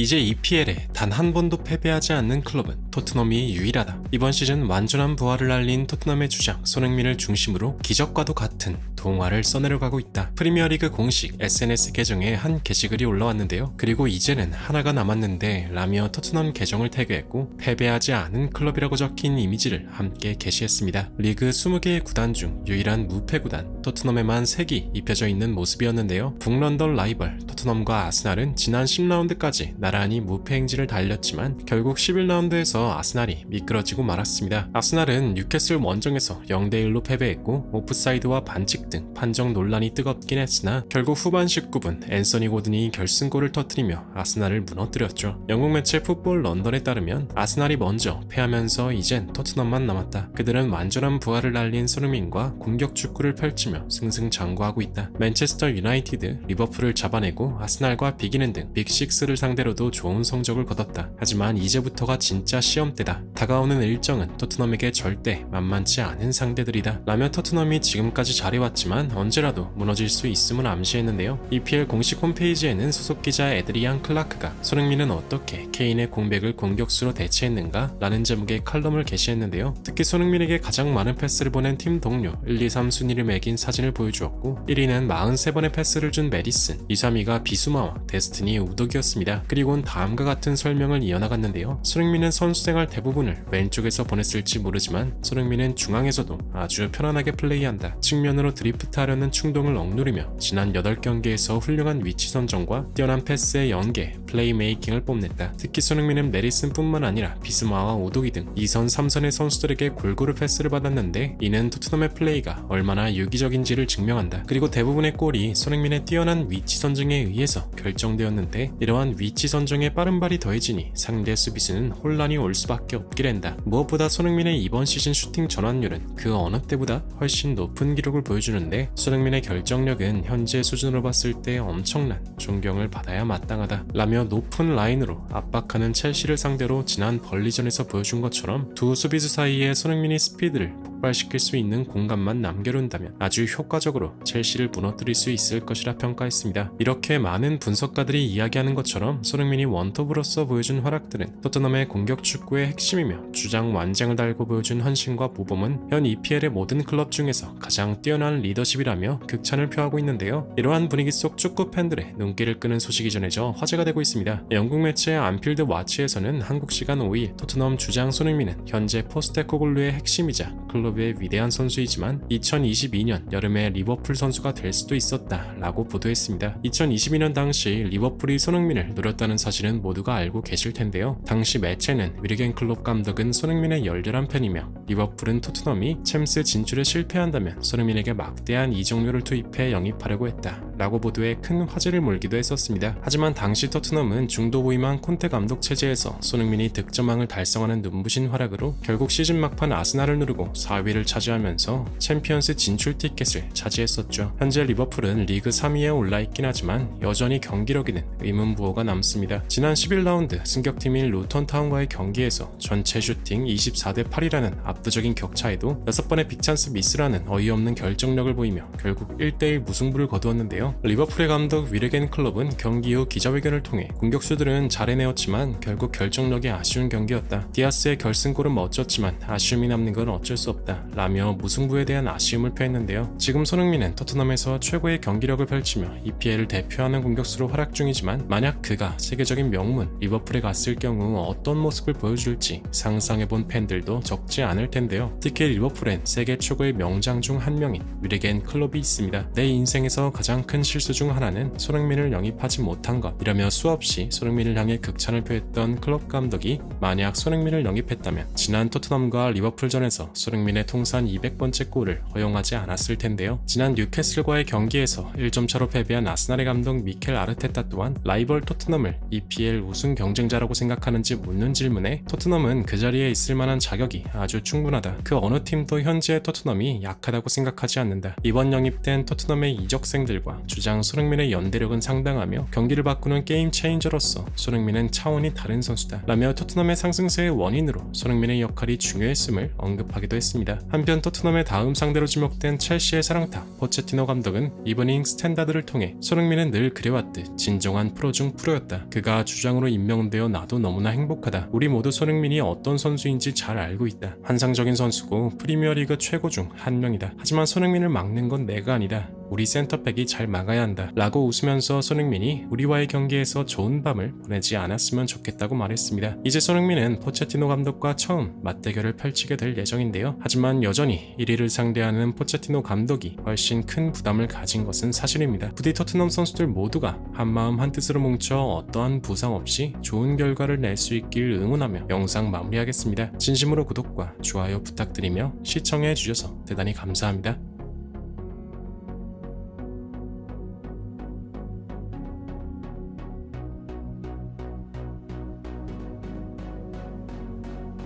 이제 EPL에 단 한 번도 패배하지 않는 클럽은 토트넘이 유일하다. 이번 시즌 완전한 부활을 알린 토트넘의 주장 손흥민을 중심으로 기적과도 같은 동화를 써내려가고 있다. 프리미어리그 공식 SNS 계정에 한 게시글이 올라왔는데요. 그리고 이제는 하나가 남았는데 라며 토트넘 계정을 태그했고 패배하지 않은 클럽이라고 적힌 이미지를 함께 게시했습니다. 리그 20개의 구단 중 유일한 무패 구단 토트넘에만 색이 입혀져 있는 모습이었는데요. 북런던 라이벌 토트넘과 아스날은 지난 10라운드까지 나란히 무패 행진을 달렸지만 결국 11라운드에서 아스날이 미끄러지고 말았습니다. 아스날은 뉴캐슬 원정에서 0대1로 패배했고 오프사이드와 반칙 등 판정 논란이 뜨겁긴 했으나 결국 후반 19분 앤서니 고든이 결승골을 터뜨리며 아스날을 무너뜨렸죠. 영국 매체 풋볼 런던에 따르면 아스날이 먼저 패하면서 이젠 토트넘만 남았다. 그들은 완전한 부활을 알린 손흥민과 공격 축구를 펼치며 승승장구하고 있다. 맨체스터 유나이티드, 리버풀을 잡아내고 아스날과 비기는 등 빅6를 상대로도 좋은 성적을 거뒀다. 하지만 이제부터가 진짜 시험대다. 다가오는 일정은 토트넘에게 절대 만만치 않은 상대들이다. 라며 토트넘이 지금까지 잘해왔지만 언제라도 무너질 수 있음을 암시했는데요. EPL 공식 홈페이지에는 소속 기자 에드리안 클라크가 손흥민은 어떻게 케인의 공백을 공격수로 대체했는가? 라는 제목의 칼럼을 게시했는데요. 특히 손흥민에게 가장 많은 패스를 보낸 팀 동료 1, 2, 3 순위를 매긴 사진을 보여주었고 1위는 43번의 패스를 준 메디슨, 2, 3위가 비수마와 데스티니 우독이었습니다. 그리고는 다음과 같은 설명을 이어나갔는데요. 손흥민은 선수생활 대부분을 왼쪽에서 보냈을지 모르지만 손흥민은 중앙에서도 아주 편안하게 플레이한다. 측면으로 드리프트하려는 충동을 억누르며 지난 8경기에서 훌륭한 위치 선정과 뛰어난 패스의 연계, 플레이메이킹을 뽐냈다. 특히 손흥민은 메디슨뿐만 아니라 비스마와 오도기 등 2선, 3선의 선수들에게 골고루 패스를 받았는데 이는 토트넘의 플레이가 얼마나 유기적인지를 증명한다. 그리고 대부분의 골이 손흥민의 뛰어난 위치 선정에 의해서 결정되었는데 이러한 위치 선정에 빠른 발이 더해지니 상대 수비수는 혼란이 올 수밖에 없게 된다. 무엇보다 손흥민의 이번 시즌 슈팅 전환율은 그 어느 때보다 훨씬 높은 기록을 보여주는데 손흥민의 결정력은 현재 수준으로 봤을 때 엄청난 존경을 받아야 마땅하다. 라며 높은 라인으로 압박하는 첼시를 상대로 지난 벌리전에서 보여준 것처럼 두 수비수 사이에 손흥민이 스피드를 폭발시킬 수 있는 공간만 남겨둔다면 아주 효과적으로 첼시를 무너뜨릴 수 있을 것이라 평가했습니다. 이렇게 많은 분석가들이 이야기하는 것처럼 손흥민이 원톱으로서 보여준 활약들은 토트넘의 공격 축구의 핵심이며 주장 완장을 달고 보여준 헌신과 모범은 현 EPL의 모든 클럽 중에서 가장 뛰어난 리더십이라며 극찬을 표하고 있는데요. 이러한 분위기 속 축구 팬들의 눈길을 끄는 소식이 전해져 화제가 되고 있습니다. 영국 매체 안필드 와치에서는 한국 시간 5일 토트넘 주장 손흥민은 현재 포스테코글루의 핵심이자 클럽의 위대한 선수이지만 2022년 여름에 리버풀 선수가 될 수도 있었다 라고 보도했습니다. 2022년 당시 리버풀이 손흥민을 노렸다는 사실은 모두가 알고 계실 텐데요. 당시 매체는 위르겐 클롭 감독은 손흥민의 열렬한 팬이며 리버풀은 토트넘이 챔스 진출에 실패한다면 손흥민에게 막대한 이적료를 투입해 영입하려고 했다 라고 보도해 큰 화제를 몰기도 했었습니다. 하지만 당시 토트넘은 중도 부임한 콘테 감독 체제에서 손흥민이 득점왕을 달성하는 눈부신 활약으로 결국 시즌 막판 아스날을 누르고 4위를 차지하면서 챔피언스 진출 티켓을 차지했었죠. 현재 리버풀은 리그 3위에 올라있긴 하지만 여전히 경기력에는 의문부호가 남습니다. 지난 11라운드 승격팀인 루턴타운과의 경기에서 전체 슈팅 24대 8이라는 압도적인 격차에도 6번의 빅찬스 미스라는 어이없는 결정력을 보이며 결국 1대1 무승부를 거두었는데요. 리버풀의 감독 위르겐 클롭은 경기 후 기자회견을 통해 공격수들은 잘 해내었지만 결국 결정력이 아쉬운 경기였다. 디아스의 결승골은 멋졌지만 아쉬움이 남는 건 어쩔 수 없다 라며 무승부에 대한 아쉬움을 표했는데요. 지금 손흥민은 토트넘에서 최고의 경기력을 펼치며 EPL을 대표하는 공격수로 활약 중이지만 만약 그가 세계적인 명문 리버풀에 갔을 경우 어떤 모습을 보여줄지 상상해본 팬들도 적지 않을 텐데요. 특히 리버풀엔 세계 최고의 명장 중 한 명인 위르겐 클롭이 있습니다. 내 인생에서 가장 큰 실수 중 하나는 손흥민을 영입하지 못한 것 이라며 수없이 손흥민을 향해 극찬을 표했던 클롭 감독이 만약 손흥민을 영입했다면 지난 토트넘과 리버풀전에서 손흥민의 통산 200번째 골을 허용하지 않았을 텐데요. 지난 뉴캐슬과의 경기에서 1점 차로 패배한 아스날의 감독 미켈 아르테타 또한 라이벌 토트넘을 EPL 우승 경쟁자라고 생각하는지 묻는 질문에 토트넘은 그 자리에 있을 만한 자격이 아주 충분하다. 그 어느 팀도 현재의 토트넘이 약하다고 생각하지 않는다. 이번 영입된 토트넘의 이적생들과 주장 손흥민의 연대력은 상당하며 경기를 바꾸는 게임 체인저로서 손흥민은 차원이 다른 선수다 라며 토트넘의 상승세의 원인으로 손흥민의 역할이 중요했음을 언급하기도 했습니다. 했습니다. 한편 토트넘의 다음 상대로 지목된 첼시의 사령탑 포체티노 감독은 이브닝 스탠다드를 통해 손흥민은 늘 그래왔듯 진정한 프로 중 프로였다. 그가 주장으로 임명되어 나도 너무나 행복하다. 우리 모두 손흥민이 어떤 선수인지 잘 알고 있다. 환상적인 선수고 프리미어리그 최고 중 한 명이다. 하지만 손흥민을 막는 건 내가 아니다. 우리 센터백이 잘 막아야 한다. 라고 웃으면서 손흥민이 우리와의 경기에서 좋은 밤을 보내지 않았으면 좋겠다고 말했습니다. 이제 손흥민은 포체티노 감독과 처음 맞대결을 펼치게 될 예정인데요. 하지만 여전히 1위를 상대하는 포체티노 감독이 훨씬 큰 부담을 가진 것은 사실입니다. 부디 토트넘 선수들 모두가 한마음 한뜻으로 뭉쳐 어떠한 부상 없이 좋은 결과를 낼 수 있길 응원하며 영상 마무리하겠습니다. 진심으로 구독과 좋아요 부탁드리며 시청해주셔서 대단히 감사합니다.